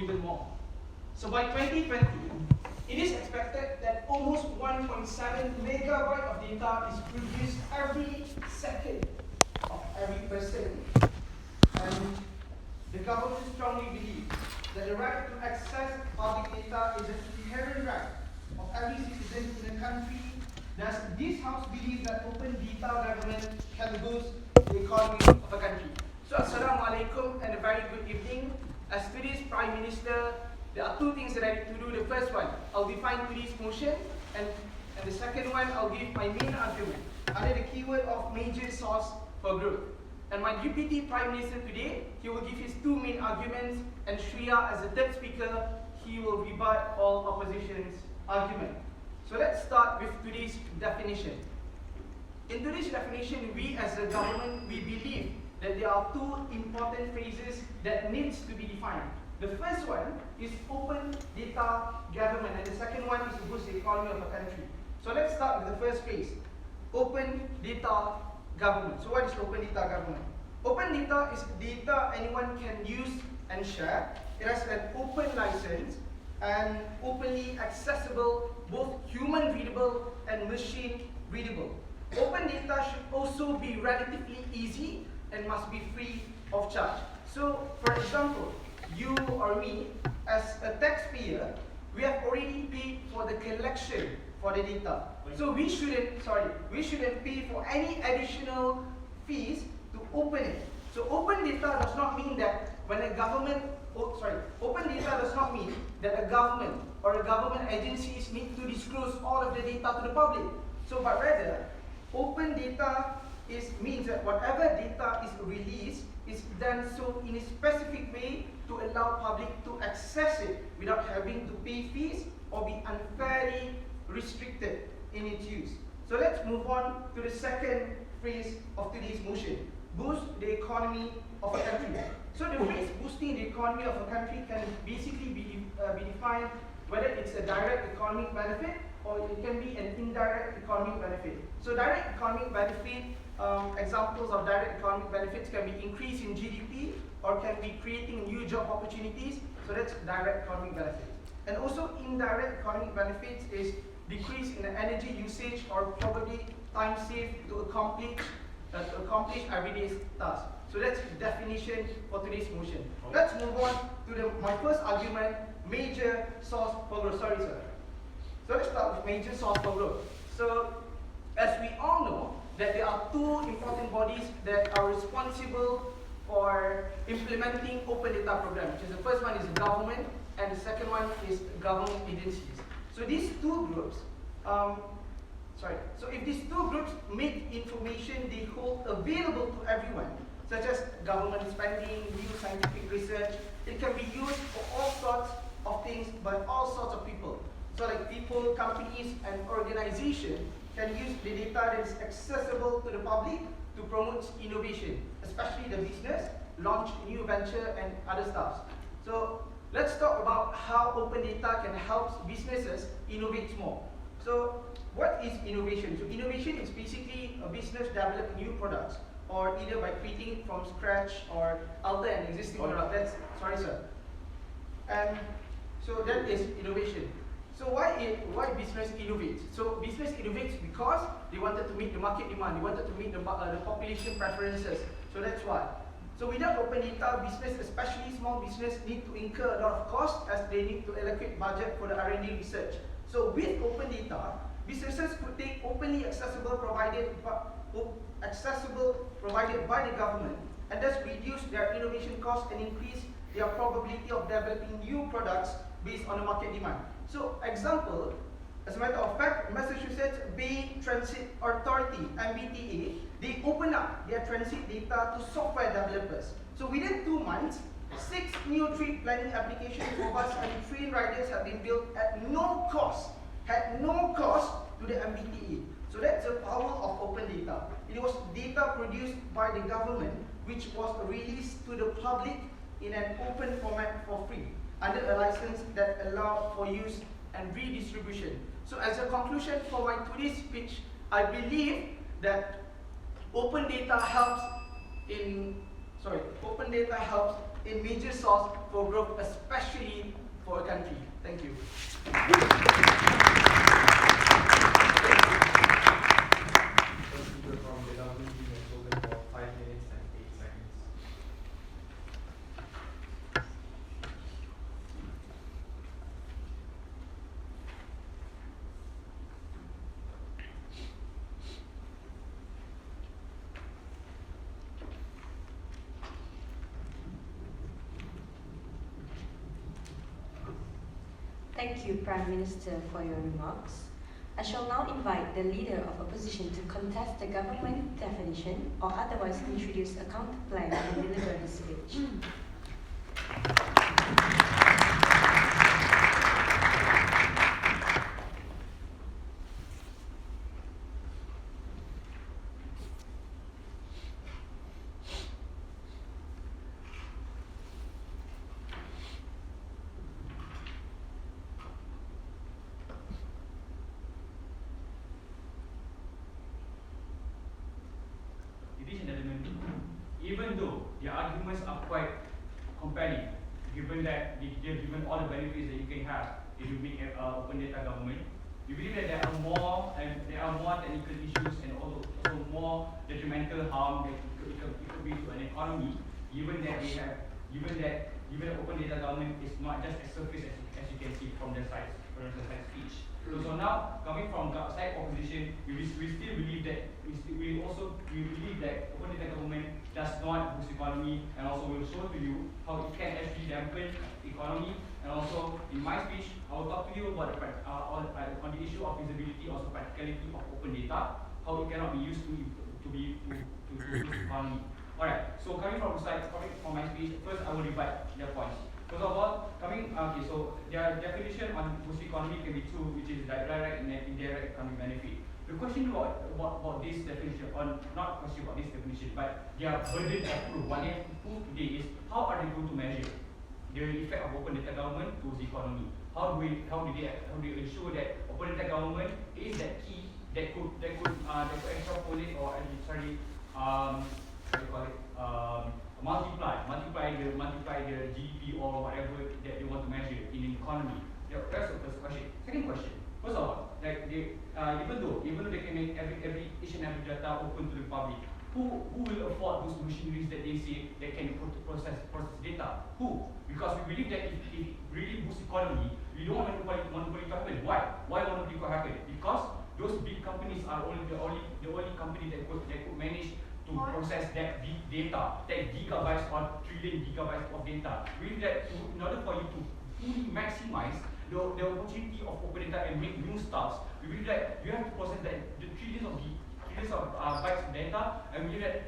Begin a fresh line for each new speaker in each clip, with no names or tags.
even more. So by 2020, it is expected that almost 1.7 megabyte of data is produced every second of every person. And the government strongly believes that the right to access public data is an inherent right of every citizen in the country. Thus, this House believes that open data government can boost the economy of a country. So, Assalamu alaikum and a very good evening. As today's Prime Minister, there are two things that I need to do. The first one, I'll define today's motion, and the second one, I'll give my main argument under the keyword of major source for growth. And my Deputy Prime Minister today, he will give his two main arguments, and Shreya, as the third speaker, he will rebut all opposition's argument. So let's start with today's definition. In today's definition, we as a government, we believe that there are two important phrases that needs to be defined. The first one is open data government, and the second one is to boost the economy of a country. So let's start with the first phrase, open data government. So what is open data government? Open data is data anyone can use and share. It has an open license and openly accessible, both human readable and machine readable. Open data should also be relatively easy and must be free of charge. So, for example, you or me, as a taxpayer, we have already paid for the collection for the data. So we shouldn't pay for any additional fees to open it. So open data does not mean that when a government, open data does not mean that a government or a government agencies need to disclose all of the data to the public. So, but rather, open data means that whatever data is released is done so in a specific way to allow public to access it without having to pay fees or be unfairly restricted in its use. So let's move on to the second phrase of today's motion, boost the economy of a country. So the phrase boosting the economy of a country can basically be defined whether it's a direct economic benefit or it can be an indirect economic benefit. So direct economic benefit, examples of direct economic benefits can be increase in GDP or can be creating new job opportunities. So that's direct economic benefit. And also indirect economic benefits is decrease in energy usage or probably time saved to accomplish everyday tasks. So that's the definition for today's motion. Let's move on to my first argument, major source for growth. Sorry, sir. So let's start with major source for growth. So as we all know, that there are two important bodies that are responsible for implementing open data program, which is the first one is the government and the second one is government agencies. So these two groups, so if these two groups make information they hold available to everyone, such as government spending, new scientific research, it can be used for all sorts of things by all sorts of people. So like people, companies and organizations can use the data that is accessible to the public to promote innovation, especially the business, launch new venture and other stuff. So let's talk about how open data can help businesses innovate more. So what is innovation? So innovation is basically a business develop new products or either by creating it from scratch or alter an existing product. That's, sorry sir. And so that is innovation. So why business innovates? So business innovates because they wanted to meet the market demand, they wanted to meet the population preferences. So that's why. So without open data, business, especially small business, need to incur a lot of cost as they need to allocate budget for the R&D research. So with open data, businesses could take openly accessible provided by the government and thus reduce their innovation costs and increase their probability of developing new products based on the market demand. So example, as a matter of fact, Massachusetts Bay Transit Authority, MBTA, they open up their transit data to software developers. So within 2 months, 6 new trip planning applications for bus and train riders have been built at no cost to the MBTA. So that's the power of open data. It was data produced by the government which was released to the public in an open format for free under a license that allowed for use and redistribution. So as a conclusion for my today's speech, I believe that open data helps in major source for growth, especially especially for a country. Thank you.
From the government being spoken for 5 minutes and 8 seconds.
Thank you, Prime Minister, for your remarks. I shall now invite the leader of opposition to contest the government definition or otherwise introduce a counter plan and deliver his speech.
Ladies and gentlemen, even though the arguments are quite compelling, given that they've given all the benefits that you can have if you make an open data government, we believe that there are more technical issues and also more detrimental harm that it could be to an economy, given that open data government is not just as surface as you can see from the side speech. So now, coming from the side opposition, we still believe that we believe that open data government does not boost economy, and also will show to you how it can actually dampen economy. And also, in my speech, I will talk to you about on the issue of feasibility, also practicality of open data, how it cannot be used to boost economy. Alright, so coming from my speech, first I will divide their points. First of all, so their definition on boost economy can be two, which is direct and indirect economic benefit. The question about this definition, not question about this definition, but their burden of proof, what they have to prove today is how are they going to measure the effect of open data government to the economy? How do they ensure that open data government is that key that could extrapolate or multiply the GDP or whatever that they want to measure in an economy. That's the first question. Second question. First of all, even though they can make each and every data open to the public, who will afford those machineries that they say that can process data? Who? Because we believe that if it really boosts economy, we don't want monopoly to happen. Why? Why monopoly to happen? Because those big companies are the only company that could manage to process that big data, that gigabytes or trillion gigabytes of data. We believe that in order for you to fully maximize the opportunity of open data and make new stuff, we believe that you have to process the trillions of bytes of data, and we believe that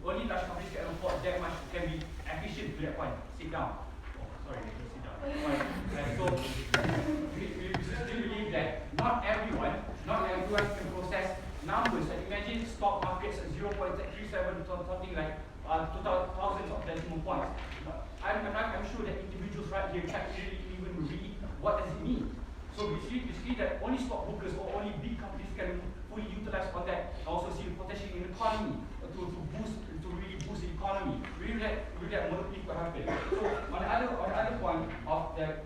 only large companies can afford that much, can be efficient to that point. Sit down. Oh, sorry, sit down. So we still believe that not everyone can process numbers. Like imagine stock markets at 0.37 something like thousands of decimal points. I'm sure that individuals right here can't really even read what does it mean. So we see that only stockbrokers or only big companies can fully utilize on that, and also see the potential in the economy to really boost the economy. We believe that monopoly could happen. So on the other point of their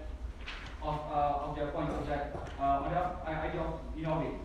idea of innovate.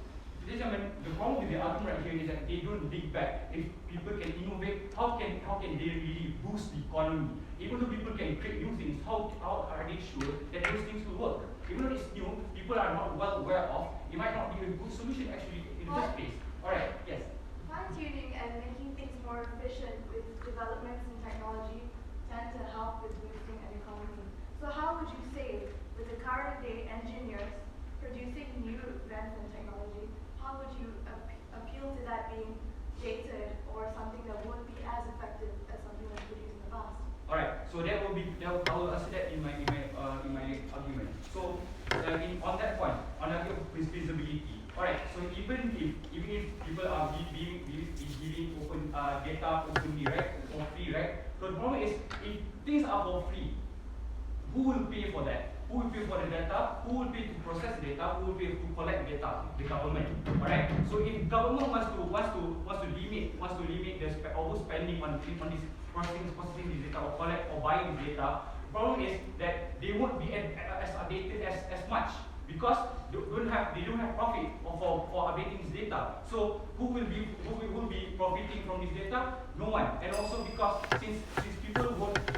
Ladies and gentlemen, the problem with the argument right here is that they don't dig back. If people can innovate, how can they really boost the economy? Even though people can create new things, how are they sure that those things will work? Even though it's new, people are not well aware of, it might not be a good solution actually in the first place. Alright, yes.
Fine-tuning and making things more efficient with developments in technology tend to help with boosting an economy. So how would you say, with the current day engineers producing new advanced in technology, how would you appeal to that being dated or something that won't be as effective as something that's produced in the past?
Alright, so I will answer that in my argument. So on that point, on the idea of feasibility. Alright, so even if people are giving open data openly, right, for free, right? So the problem is if things are for free, who will pay for that? Who will pay for the data? Who will pay to process the data? Who will pay to collect data? The government. Alright. So if government wants to limit the overspending on this processing this data or collect or buying this data, The problem is that they won't be as updated as much because they don't have profit for updating this data. So who will be profiting from this data? No one. And also because since people won't be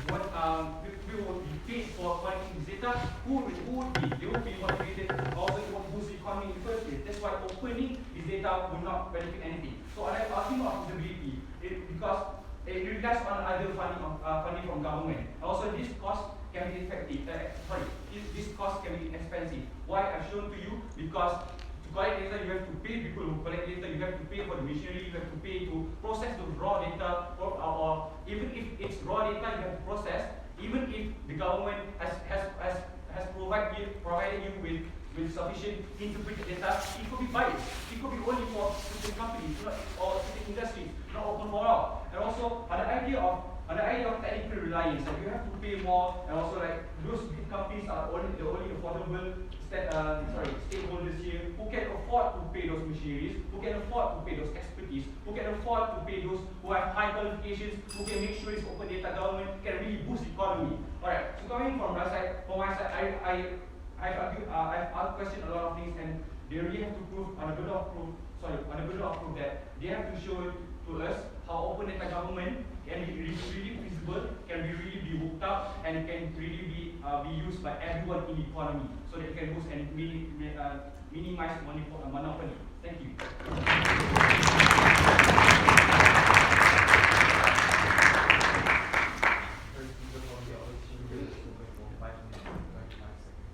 paid for collecting this data, who would be? They won't be motivated. Also, it won't boost the economy in the first place. That's why opening this data will not benefit anything. So on the ultimate of feasibility, because it relies on other funding from government. Also, this cost can be effective. This cost can be expensive. Why? I've shown to you because to collect data, you have to pay people who collect data. You have to pay for the machinery. You have to pay to process the raw data, or even if it's raw data, you have to process. Even if the government has provided you with sufficient interpreted data, it could be biased. It could be only for certain companies or certain industries, not open for all. And also, on the idea of technical reliance, like you have to pay more, and also like those big companies are the only affordable stakeholders here who can afford to pay those machineries, who can afford to pay those expertise, who can afford to pay those who have high qualifications, who can make sure this open data government can really boost the economy. Alright, so coming from my side, I've questioned a lot of things, and they really have to prove on the burden of proof that they have to show to us how open data government can be really feasible, can be really hooked up, and can really be used by everyone in the economy, so that it can boost and minimize monopoly. Thank you.
First speaker from the opposition will be spoken for 5 minutes and 25 seconds.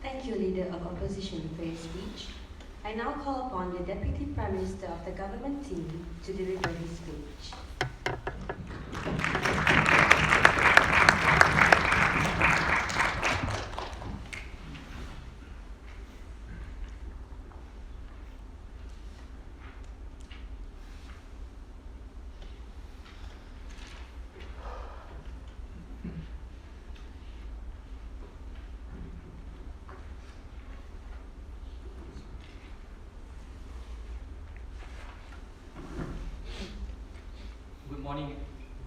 Thank you, Leader of Opposition, for your speech. I now call upon the Deputy Prime Minister of the government team to deliver his speech.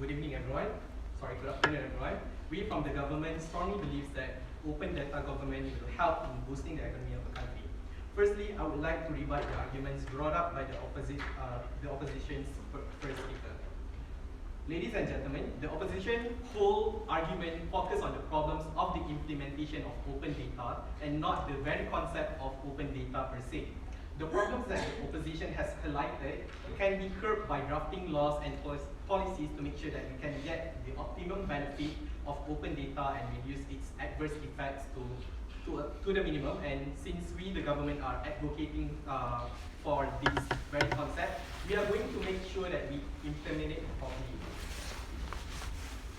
Good evening everyone. Good afternoon everyone. We from the government strongly believe that open data government will help in boosting the economy of the country. Firstly, I would like to rebut the arguments brought up by the opposition's first speaker. Ladies and gentlemen, the opposition whole argument focus on the problems of the implementation of open data and not the very concept of open data per se. The problems that the opposition has highlighted can be curbed by drafting laws and policies to make sure that we can get the optimum benefit of open data and reduce its adverse effects to the minimum. And since we, the government, are advocating for this very concept, we are going to make sure that we implement it properly.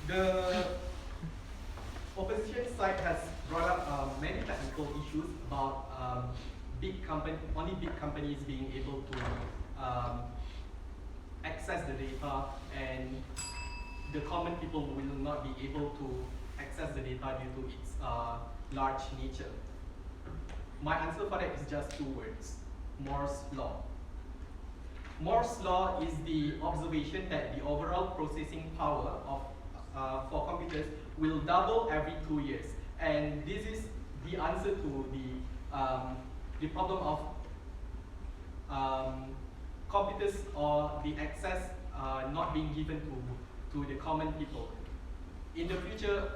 The opposition side has brought up many technical issues about only big companies being able to access the data, and the common people will not be able to access the data due to its large nature. My answer for that is just 2 words: Moore's law. Moore's law is the observation that the overall processing power of for computers will double every 2 years, and this is the answer to the problem of computers or the access not being given to the common people. In the future,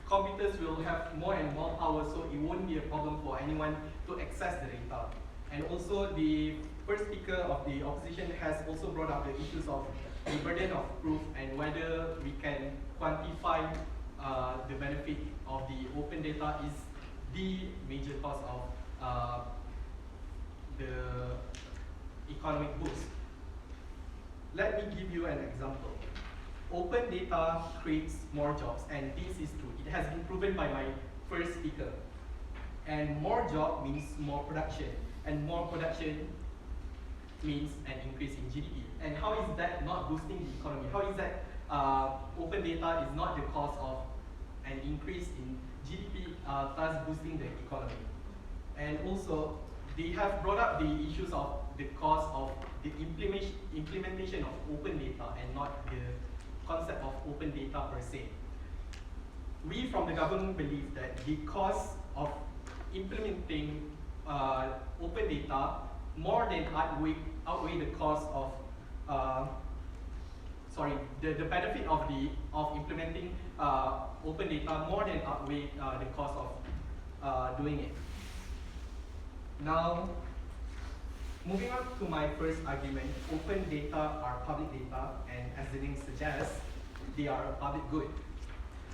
computers will have more and more power, so it won't be a problem for anyone to access the data. And also, the first speaker of the opposition has also brought up the issues of the burden of proof and whether we can quantify the benefit of the open data is the major cause of the economic boost. Let me give you an example. Open data creates more jobs, and this is true. It has been proven by my first speaker. And more job means more production. and more production means an increase in GDP. And how is that not boosting the economy? How is that open data is not the cause of an increase in GDP, thus boosting the economy? And also, they have brought up the issues of the cost of the implementation of open data and not the concept of open data per se. We from the government believe that the cost of implementing open data more than outweigh the cost of the benefit of implementing open data more than outweigh the cost of doing it. Now, moving on to my first argument, open data are public data, and as the name suggests, they are a public good.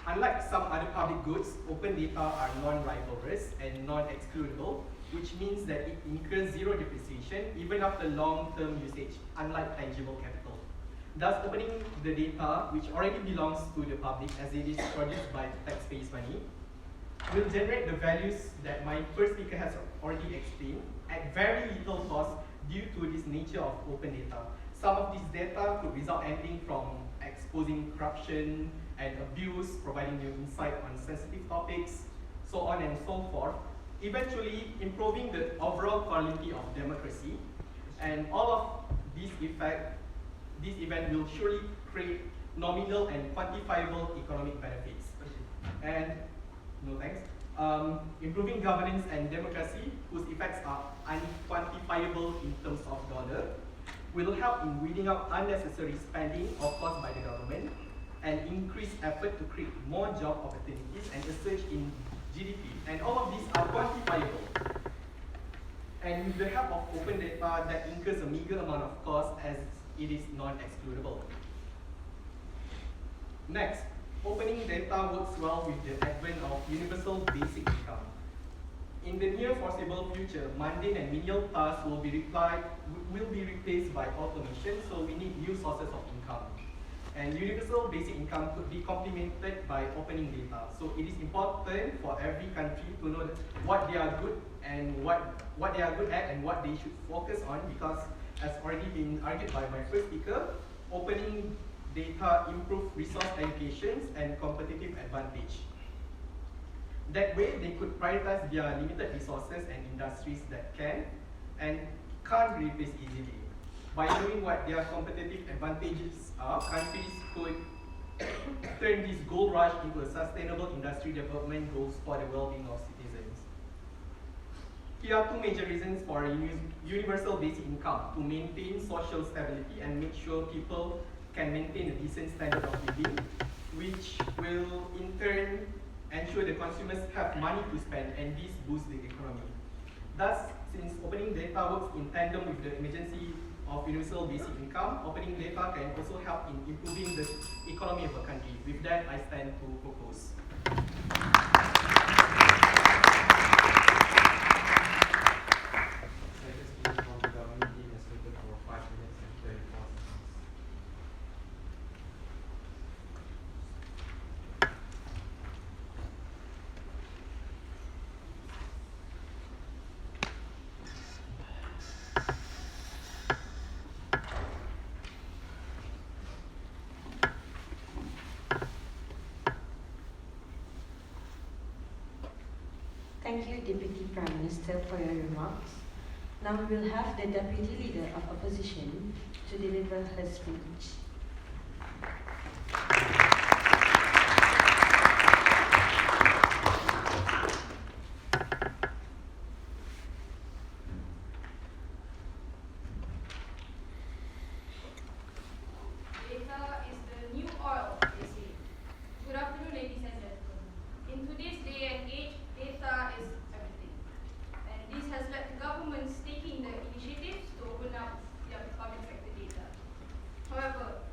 Unlike some other public goods, open data are non-rivalrous and non-excludable, which means that it incurs zero depreciation even after long-term usage, unlike tangible capital. Thus, opening the data, which already belongs to the public as it is produced by taxpayers' money, will generate the values that my first speaker has already explained at very little cost due to this nature of open data. Some of this data could result anything from exposing corruption and abuse, providing new insight on sensitive topics, so on and so forth, eventually improving the overall quality of democracy. And all of this event will surely create nominal and quantifiable economic benefits. And no thanks. Improving governance and democracy, whose effects are unquantifiable in terms of dollar, will help in weeding out unnecessary spending caused by the government and increase effort to create more job opportunities and a surge in GDP. And all of these are quantifiable. And with the help of open data, that incurs a meager amount of cost as it is non-excludable. Next, opening data works well with the advent of universal basic income. In the near foreseeable future, mundane and menial tasks will be replaced by automation, so we need new sources of income. And universal basic income could be complemented by opening data. So it is important for every country to know what they are good and what they are good at and what they should focus on, because as already been argued by my first speaker, opening data improve resource allocations and competitive advantage. That way, they could prioritize their limited resources and industries that can and can't be replaced easily. By knowing what their competitive advantages are, countries could turn this gold rush into a sustainable industry development goals for the well-being of citizens. Here are two major reasons for universal basic income: to maintain social stability and make sure people can maintain a decent standard of living, which will in turn ensure the consumers have money to spend, and this boosts the economy. Thus, since opening data works in tandem with the emergency of universal basic income, opening data can also help in improving the economy of a country. With that, I stand to propose.
Second speaker from the government team is spoken for 5 minutes and 34 seconds.
Thank you, Deputy Prime Minister, for your remarks. Now we will have the Deputy Leader of Opposition to deliver her speech.
Data is the new oil, they say. Good afternoon, ladies and gentlemen. In today's day and age, data is everything. And this has led to governments taking the initiatives to open up their public sector data. However,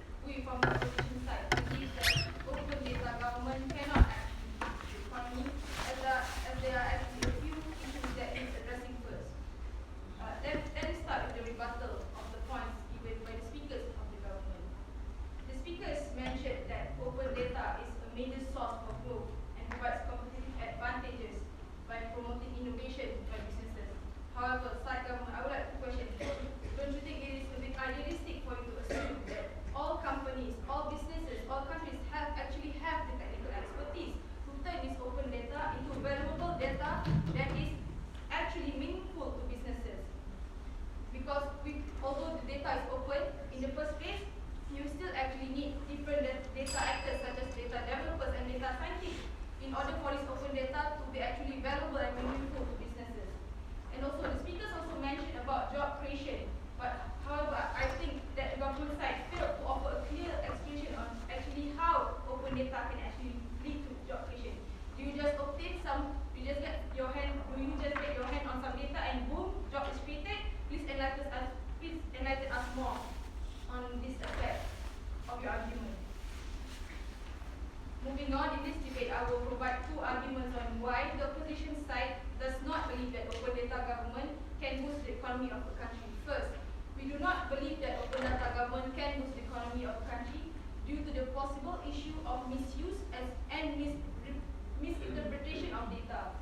moving on in this debate, I will provide two arguments on why the opposition side does not believe that open data government can boost the economy of a country. First, we do not believe that open data government can boost the economy of a country due to the possible issue of misuse and misinterpretation of data.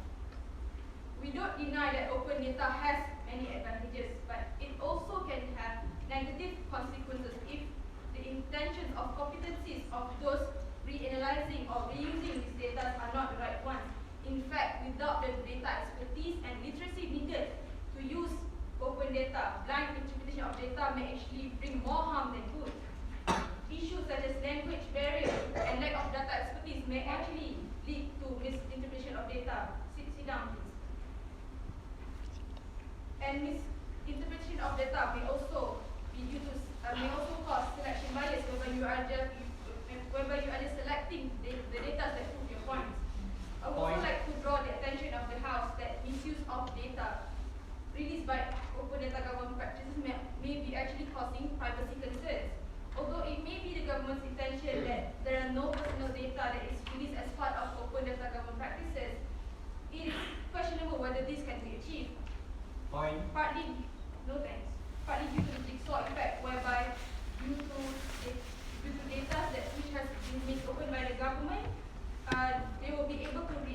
We don't deny that open data has many advantages, but it also can have negative consequences if the intentions of competencies of those reanalyzing or reusing these data are not the right ones. In fact, without the data expertise and literacy needed to use open data, blind interpretation of data may actually bring more harm than good. Issues such as language barriers and lack of data expertise may actually lead to misinterpretation of data. Sit down, please. And misinterpretation of data may also be due to may also cause selection bias, whereby you are just selecting the data that prove your points. I would also like to draw the attention of the House that misuse of data released by open data government practices may be actually causing privacy concerns. Although it may be the government's intention that there are no personal data that is released as part of open data government practices, it is questionable whether this can be achieved.
Point.
Partly due to the jigsaw effect, whereby due to data which has been made open by the government, they will be able to be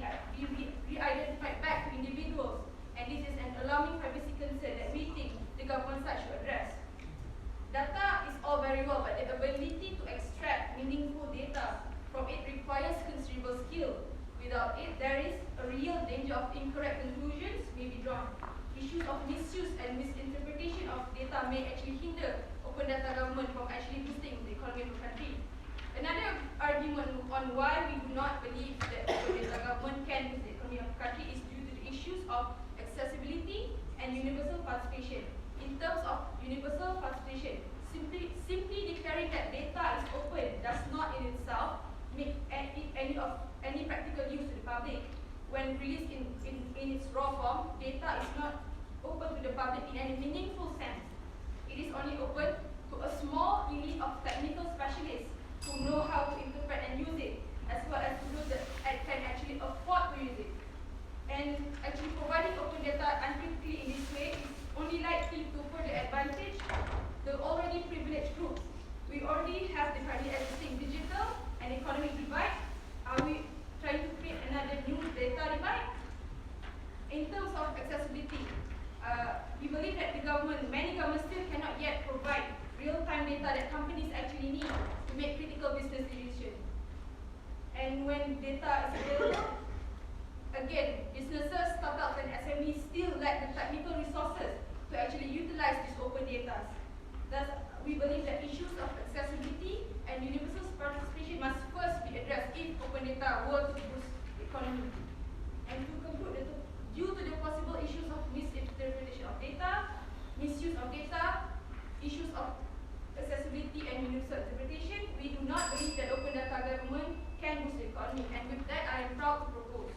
re-identified back to individuals, and this is an alarming privacy concern that we think the government side should address. Data is all very well, but the ability to extract meaningful data from it requires considerable skill. Without it, there is a real danger of incorrect conclusions may be drawn. Issues of misuse and misinterpretation of data may actually hinder open data government from actually boosting the economy of the country. Another argument on why we do not believe that open data government can boost the economy of the country is due to the issues of accessibility and universal participation. In terms of universal participation, simply declaring that data is open does not in itself make any practical use to the public. When released in its raw form, data is not open to the public in any meaningful sense. It is only open to a small elite of technical specialists who know how to interpret and use it, as well as those that can actually afford to use it. And actually providing open data uncritically in this way is only likely to further advantage the already privileged groups. We already have the currently existing digital and economic divide. Are we trying to create another new data divide? In terms of accessibility, we believe that many governments still cannot yet provide real-time data that companies actually need to make critical business decisions. And when data is available, again, businesses, startups, and SMEs still lack the technical resources to actually utilize these open data. Thus, we believe that issues of accessibility and universal participation must first be addressed if open data were to boost the economy. And to conclude, due to the possible issues of misinterpretation of data, misuse of data, issues of accessibility and universal interpretation, we do not believe that open data government can boost the economy. And with that, I am proud to propose.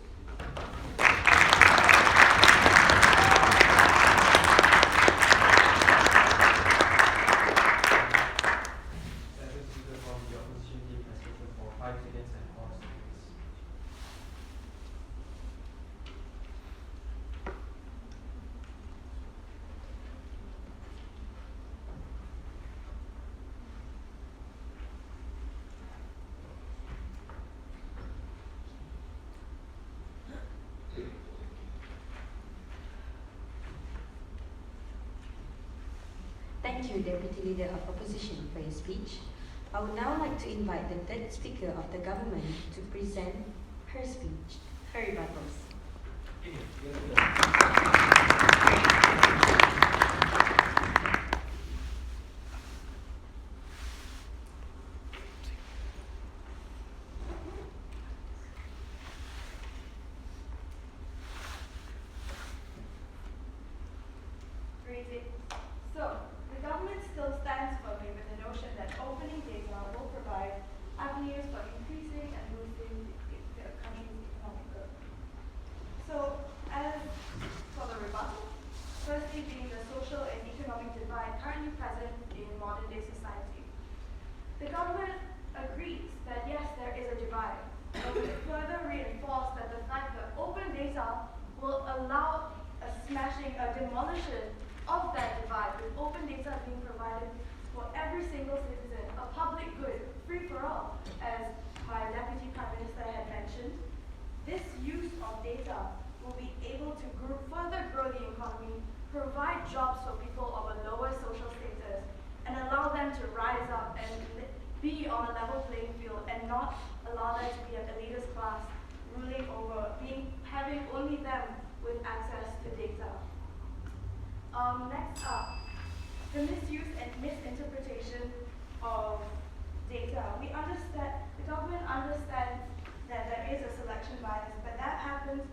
Thank you, Deputy Leader of Opposition, for your speech. I would now like to invite the third speaker of the government to present her speech, her rebuttals.
So, the government still stands firmly with the notion that opening data will provide avenues for increasing and boosting the country's economic growth. So, as for the rebuttal, firstly being the social and economic divide currently present in modern day society. The government agrees that yes, there is a divide, but demolition of that divide, with open data being provided for every single citizen, a public good, free for all, as my Deputy Prime Minister had mentioned, this use of data will be able to further grow the economy, provide jobs for people of a lower social status, and allow them to rise up and be on a level playing field and not allow them to be an elitist class ruling over, having only them with access to data. Next up, the misuse and misinterpretation of data. We understand, the government understands that there is a selection bias, but that happens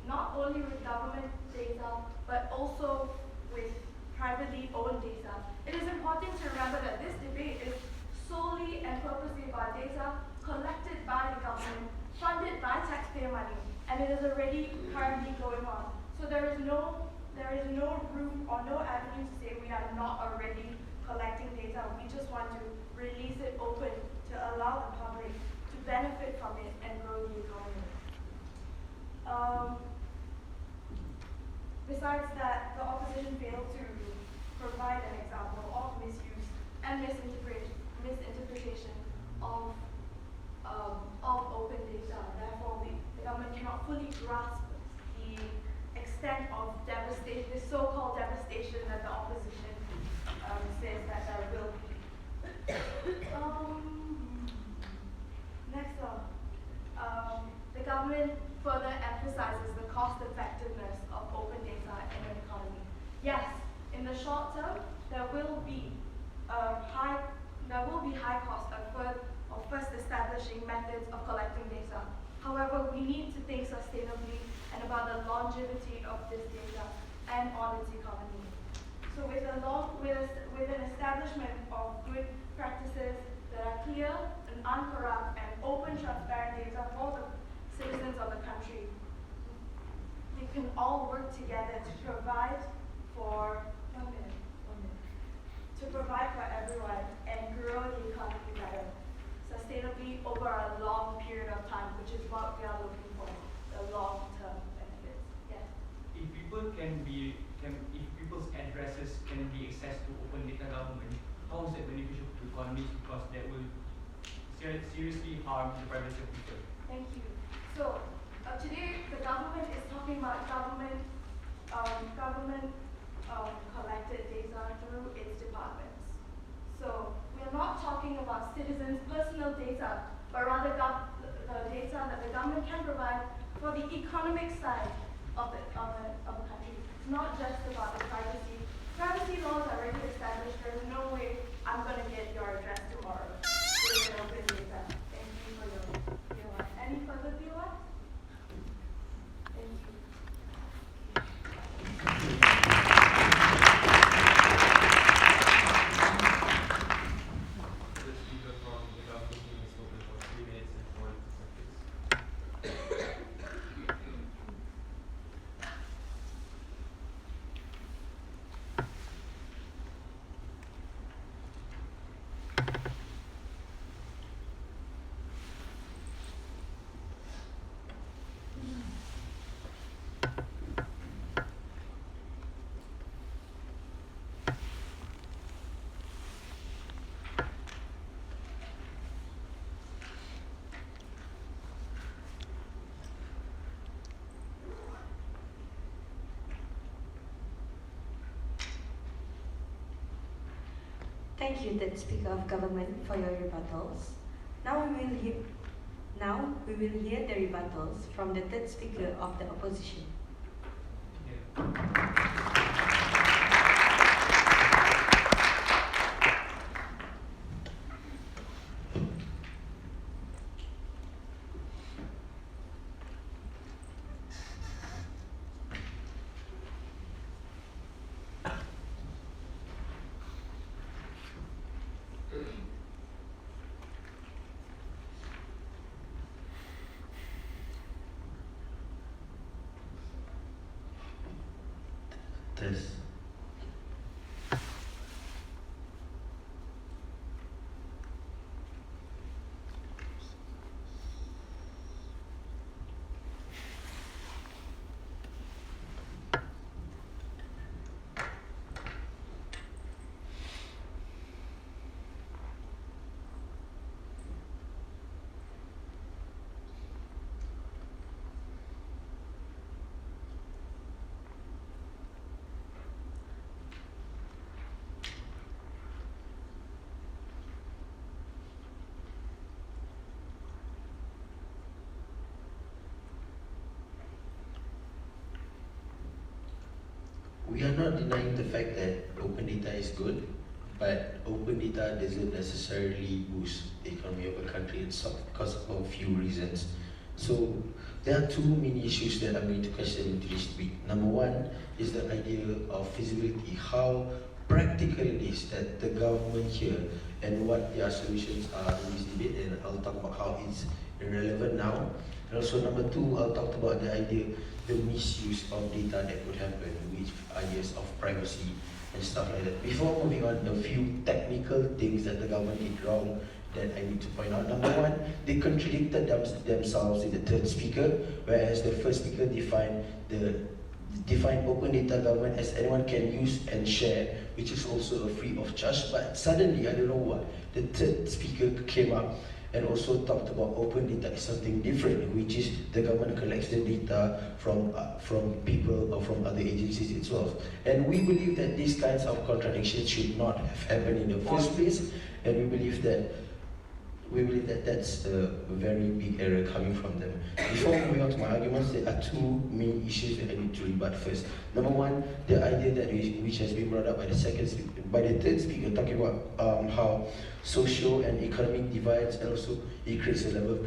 not only with government data, but also with privately owned data. It is important to remember that this debate is solely and purposely about data collected by the government, funded by taxpayer money, and it is already currently going on. So there is no room or no avenue to say we are not already collecting data. We just want to release it open to allow the public to benefit from it and grow the economy. Besides that, the opposition failed to provide an example of misuse and misinterpretation of open data. Therefore, the government cannot fully grasp the extent of devastation, the so-called devastation that the opposition says that there will be. Next up, the government further emphasizes the cost effectiveness of open data in an economy. Yes, in the short term, there will be high cost of first establishing methods of collecting data. However, we need to think sustainably and about the longevity of this data and on its economy. So with an establishment of good practices that are clear and uncorrupt and open, transparent data for the citizens of the country, we can all work together to provide for everyone and grow the economy better, sustainably over a long period of time, which is what we are looking for, the long-term benefits. Yes.
If people's addresses can be accessed to open data government, how is that beneficial to economies? Because that will seriously harm the privacy of people.
Thank you. So today the government is talking about government collected data through its departments. So we're not talking about citizens' personal data, but rather the data that the government can provide for the economic side of the country. It's not just about the privacy. Privacy laws are already established. There's no way I'm going to get your address tomorrow with an open data. Thank you for your POI. Any further POI? Thank you.
The speaker from the government team is spoken for 3 minutes and 40 seconds.
Thank you, third Speaker of Government, for your rebuttals. Now we will hear the rebuttals from the third Speaker of the Opposition.
Test. we are not denying the fact that open data is good, but open data doesn't necessarily boost the economy of a country itself because of a few reasons. So there are two main issues that I'm going to question into this debate. Number one is the idea of feasibility, how practical it is that the government here and what their solutions are in this debate, and I'll talk about how it's irrelevant now. And also number two, I'll talk about the idea, the misuse of data that could happen, with ideas of privacy and stuff like that. Before moving on, a few technical things that the government did wrong that I need to point out. Number one, they contradicted themselves in the third speaker, whereas the first speaker defined open data government as anyone can use and share, which is also a free of charge. But suddenly, I don't know what, the third speaker came up and also talked about open data is something different, which is the government collects the data from people or from other agencies itself. And we believe that these kinds of contradictions should not have happened in the first place, and we believe that that's a very big error coming from them. Before moving on to my arguments, there are two main issues that I need to rebut first. Number one, the idea that which has been brought up by the third speaker, talking about how social and economic divides, and also it creates a level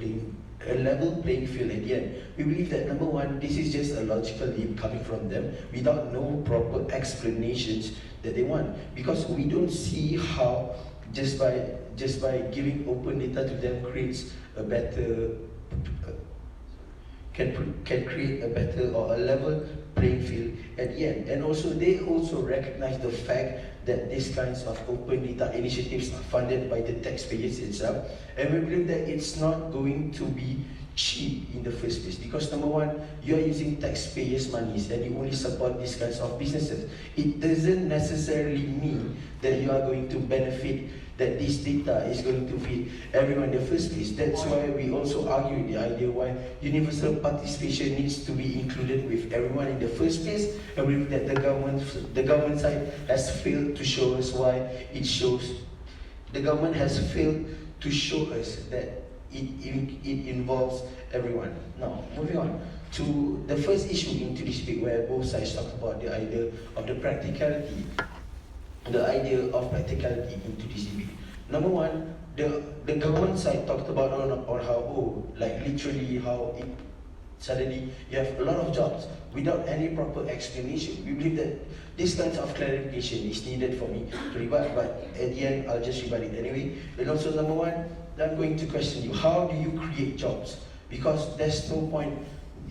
playing field at the end. We believe that number one, this is just a logical leap coming from them without no proper explanations that they want, because we don't see how just by giving open data to them creates a better can create a better or a level playing field at the end. And also they also recognize the fact that these kinds of open data initiatives are funded by the taxpayers itself, and we believe that it's not going to be cheap in the first place, because number one, you are using taxpayers' monies and you only support these kinds of businesses. It doesn't necessarily mean that you are going to benefit, that this data is going to feed everyone in the first place. That's why we also argue the idea why universal participation needs to be included with everyone in the first place, and we believe that the government side has failed to show us why the government has failed to show us that it involves everyone. Now, moving on to the first issue into this debate, where both sides talk about the idea of the practicality, into this debate. Number one, the government side talked about on how, like literally how suddenly you have a lot of jobs without any proper explanation. We believe that this kind of clarification is needed for me to rebut, but at the end I'll just rebut it anyway. And also number one, I'm going to question you, how do you create jobs? Because there's no point,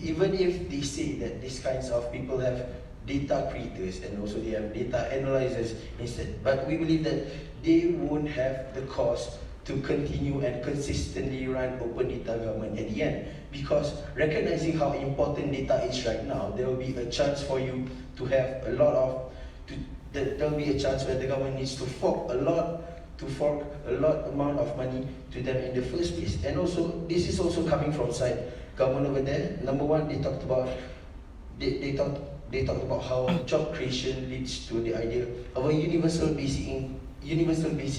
even if they say that these kinds of people have data creators and also they have data analyzers instead, but we believe that they won't have the cost to continue and consistently run open data government at the end, because recognizing how important data is right now, there will be a chance for you to have there will be a chance where the government needs to fork a lot amount of money to them in the first place. And also, this is also coming from side government over there. Number one, they talked about how job creation leads to the idea of a universal basic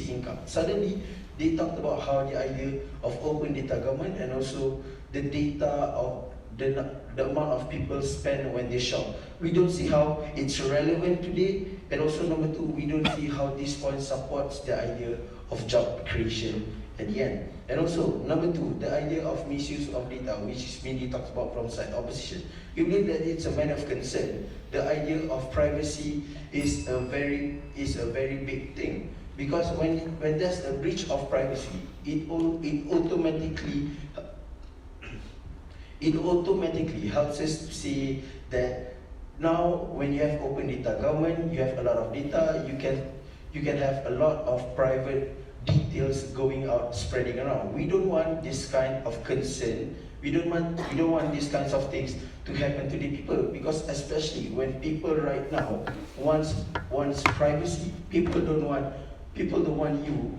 income. Suddenly, they talked about how the idea of open data government and also the data of the amount of people spend when they shop. We don't see how it's relevant today, and also number two, we don't see how this point supports the idea of job creation at the end. And also number two, the idea of misuse of data, which is mainly talked about from side opposition. We believe that it's a matter of concern. The idea of privacy is a very big thing, because when there's a breach of privacy, it automatically helps us to see that now when you have open data government, you have a lot of data, you can have a lot of private details going out, spreading around. We don't want this kind of concern. We don't want these kinds of things to happen to the people, because especially when people right now wants privacy, people don't want you.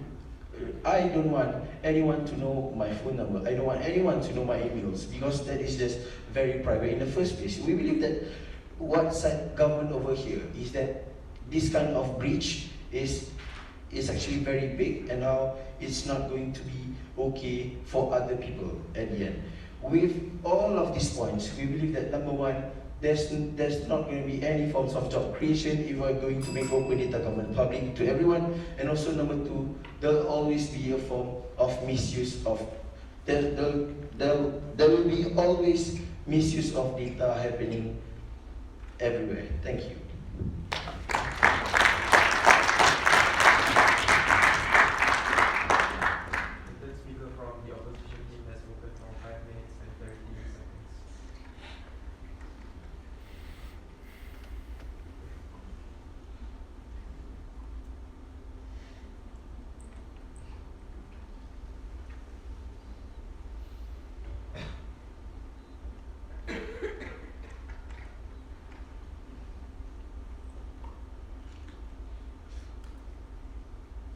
I don't want anyone to know my phone number. I don't want anyone to know my emails, because that is just very private in the first place. We believe that what side government over here is that this kind of breach is actually very big, and now it's not going to be okay for other people at the end. With all of these points, we believe that number one, there's not going to be any forms of job creation if we're going to make open data government public to everyone. And also number two, there'll always be a form of misuse of there will be always misuse of data happening everywhere. Thank you.
The third speaker from the opposition team has spoken for 5 minutes and 30 seconds.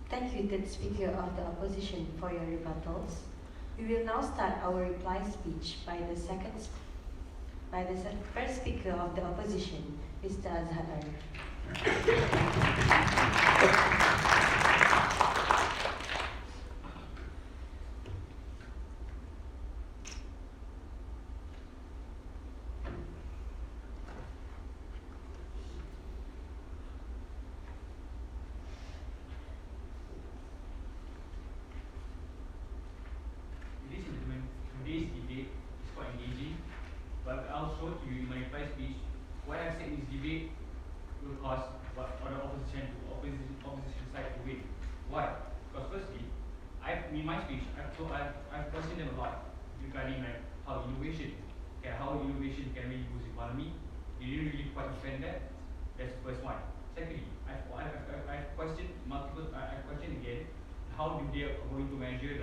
Thank you, third speaker of the opposition, for your rebuttals. We will now start our reply speech by the first speaker of the opposition, Mr. Azhar.
Ladies and gentlemen, today's debate is quite engaging, but I'll show to you in my reply speech what I've said in this debate will cause for the opposition side to win. Why? Because firstly, in my speech, I've questioned them a lot regarding how innovation can really boost the economy. They didn't really quite defend that. That's the first one. Secondly, I've questioned again how do they are going to measure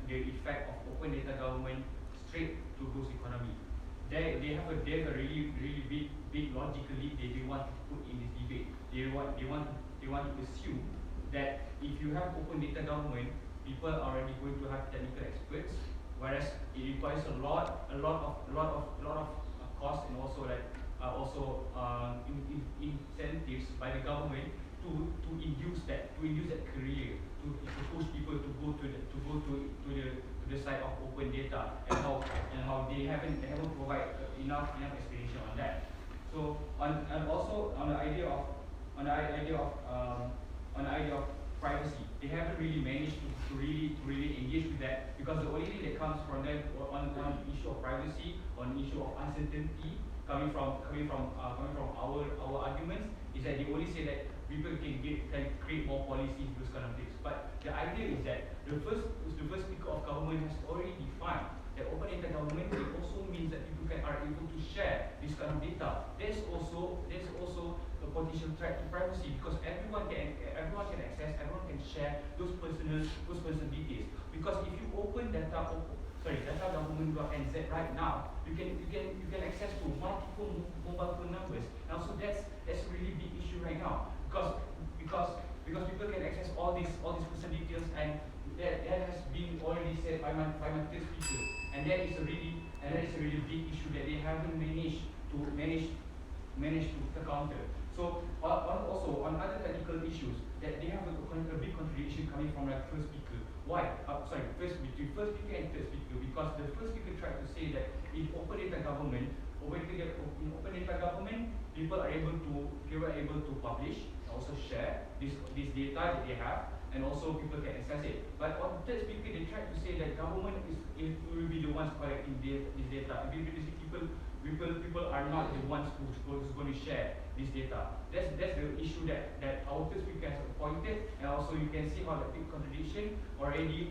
the effect of open data government straight to boost economy. They have a really big logical leap they want to put in this debate. They want to assume that if you have open data government, people are already going to have technical experts, whereas it requires a lot of cost and also incentives by the government to induce that career, to push people to go to the side of open data, and how they haven't provided enough explanation on that. So and also on the idea of privacy, they haven't really managed to really engage with that, because the only thing that comes from them on issue of privacy, on issue of uncertainty coming from our arguments, is that they only say that people can create more policies, those kind of things. But the idea is that the first speaker of government has already defined that open data government, it also means that people are able to share this kind of data. There's also a potential threat to privacy, because everyone can access, everyone can share those personal details. Because if you open data.government.nz right now, you can access to multiple mobile phone numbers. And also that's a really big issue right now, because people can access all these personal details, and that has been already said by my third speaker, and that is a really big issue that they haven't managed to counter. So also on other technical issues, that they have a big contradiction coming from the first speaker. Why? Between first speaker and third speaker, because the first speaker tried to say that in open data government, people are able to publish, also share this data that they have, and also people can access it. But on third speaker, they tried to say that government will be the ones collecting this data. People are not the ones who's going to share this data. That's the issue that our third speaker has pointed, and also you can see how the big contradiction already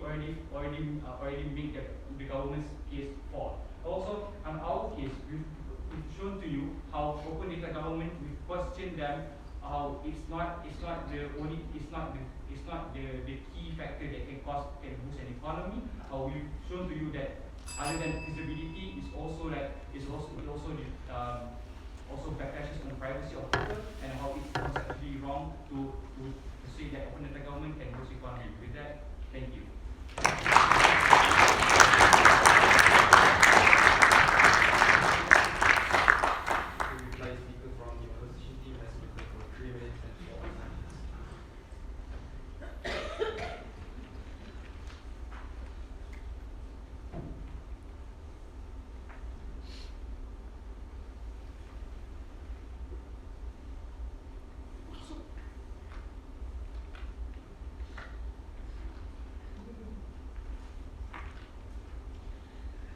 make the government's case fall. Also, on our case, we've shown to you how open data government, we've questioned them, how it's not the key factor that can boost an economy. How we've shown to you that other than feasibility, it's also backlashes on the privacy of people, and how it's conceptually wrong to say that open data government can boost economy. With that, thank you.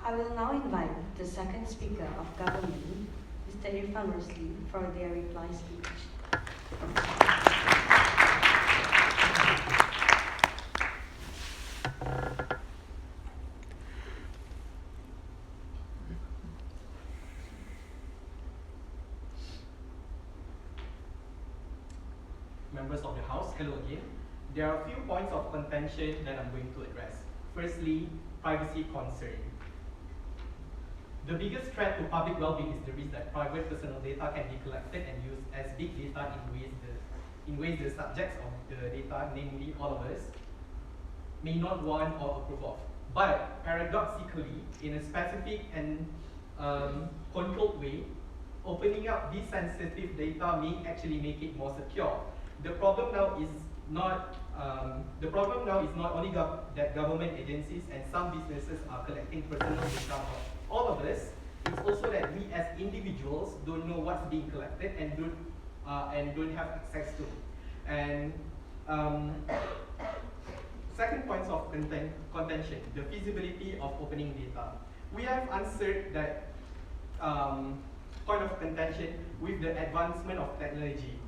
I will now invite the second speaker of government, Mr. Irfan Rosli, for their reply speech.
Members of the House, hello again. There are a few points of contention that I'm going to address. Firstly, privacy concern. The biggest threat to public well-being is the risk that private personal data can be collected and used as big data in ways the subjects of the data, namely all of us, may not want or approve of. But paradoxically, in a specific and controlled way, opening up this sensitive data may actually make it more secure. The problem now is not only that government agencies and some businesses are collecting personal data of all of us. It's also that we as individuals don't know what's being collected and don't have access to. And second points of contention: the feasibility of opening data. We have answered that point of contention with the advancement of technology.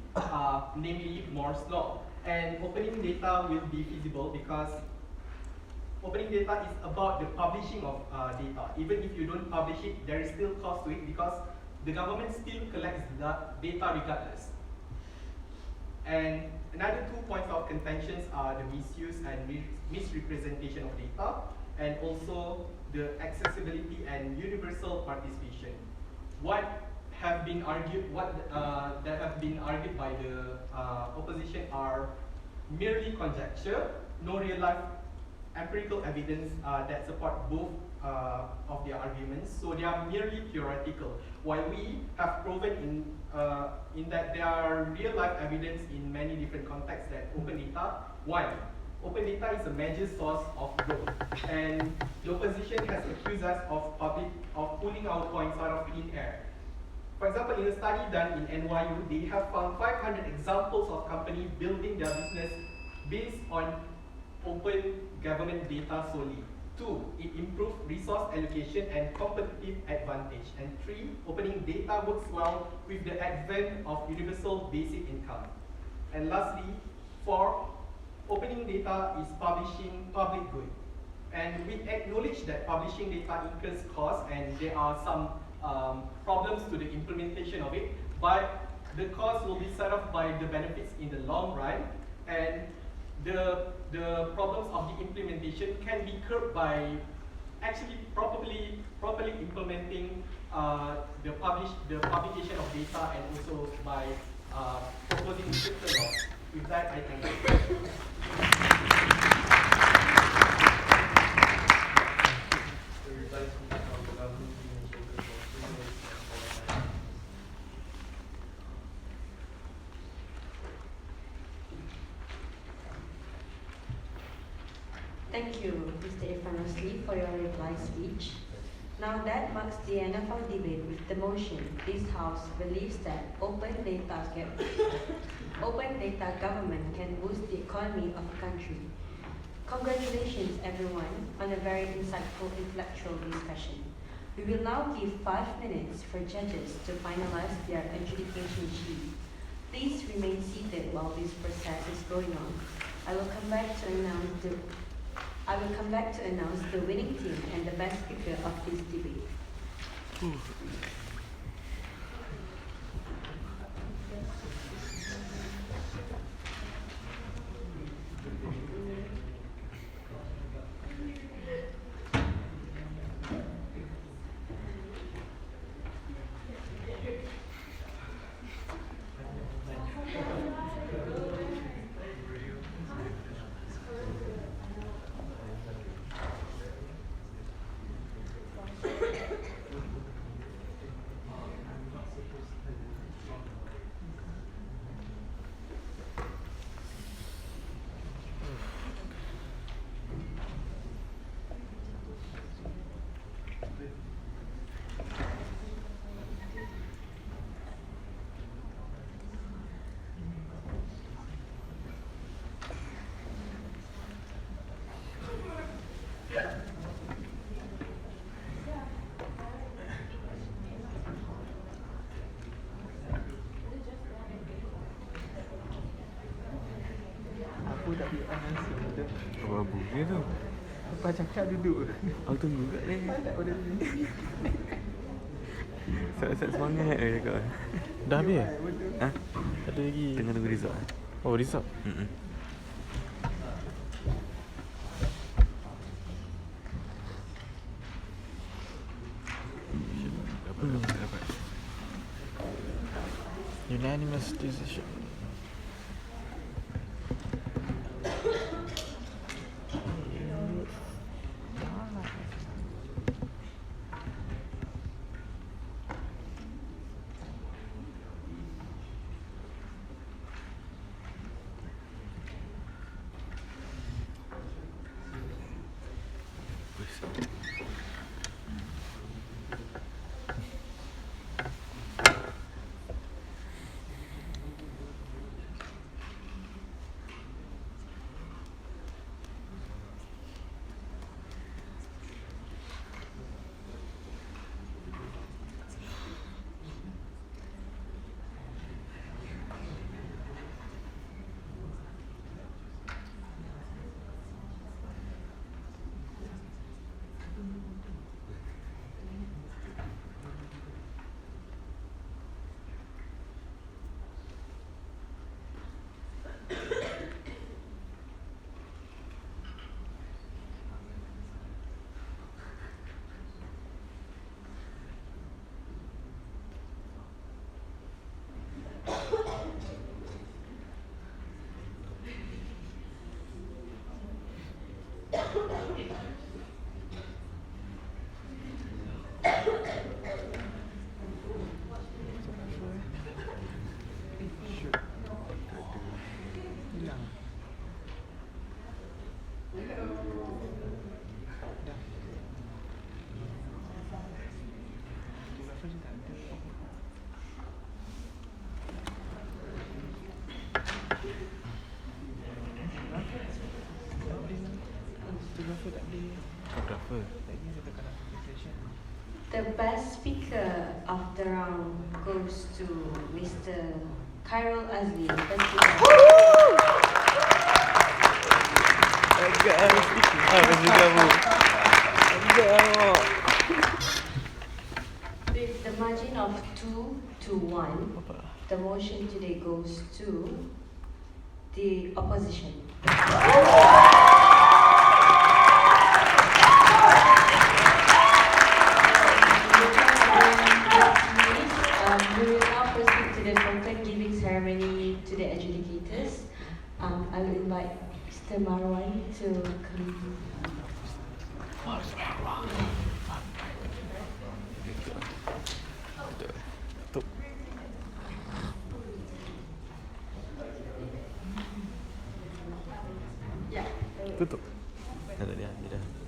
Namely Moore's law, and opening data will be feasible because opening data is about the publishing of data. Even if you don't publish it, there is still cost to it because the government still collects the data regardless. And another 2 points of contentions are the misuse and misrepresentation of data, and also the accessibility and universal participation. What have been argued by the opposition are merely conjecture, no real life empirical evidence that support both of their arguments. So they are merely theoretical. While we have proven in that there are real life evidence in many different contexts that open data. Why? Open data is a major source of growth, and the opposition has accused us of pulling our coins out of thin air. For example, in a study done in NYU, they have found 500 examples of companies building their business based on open government data solely. 2, it improves resource allocation and competitive advantage. And 3, opening data works well with the advent of universal basic income. And lastly, 4, opening data is publishing public good. And we acknowledge that publishing data incurs costs and there are some problems to the implementation of it, but the cost will be set off by the benefits in the long run, and the problems of the implementation can be curbed by actually properly implementing the publication of data, and also by proposing stricter laws. With that, I thank you.
Thank you, Mr. Irfan Rosli, for your reply speech. Now that marks the end of our debate with the motion. This House believes that open data government can boost the economy of a country. Congratulations, everyone, on a very insightful intellectual discussion. We will now give 5 minutes for judges to finalize their adjudication sheet. Please remain seated while this process is going on. I will come back to announce the winning team and the best speaker of this debate.
abu-abu dia tu. Apa cakap duduk. Aku tunggu kat dia. Set semangat dia cakap. Dah habis? Ha? Ada lagi. Tengah tunggu result. Oh, result? Dapat. Unanimous decision.
The best speaker of the round goes to Mr. Khairul Azli. With the margin of 2-1, the motion today goes to the opposition. We will now proceed to the token giving ceremony to the adjudicators. I will invite Mr. Marwan to come.
Tutup. Dah.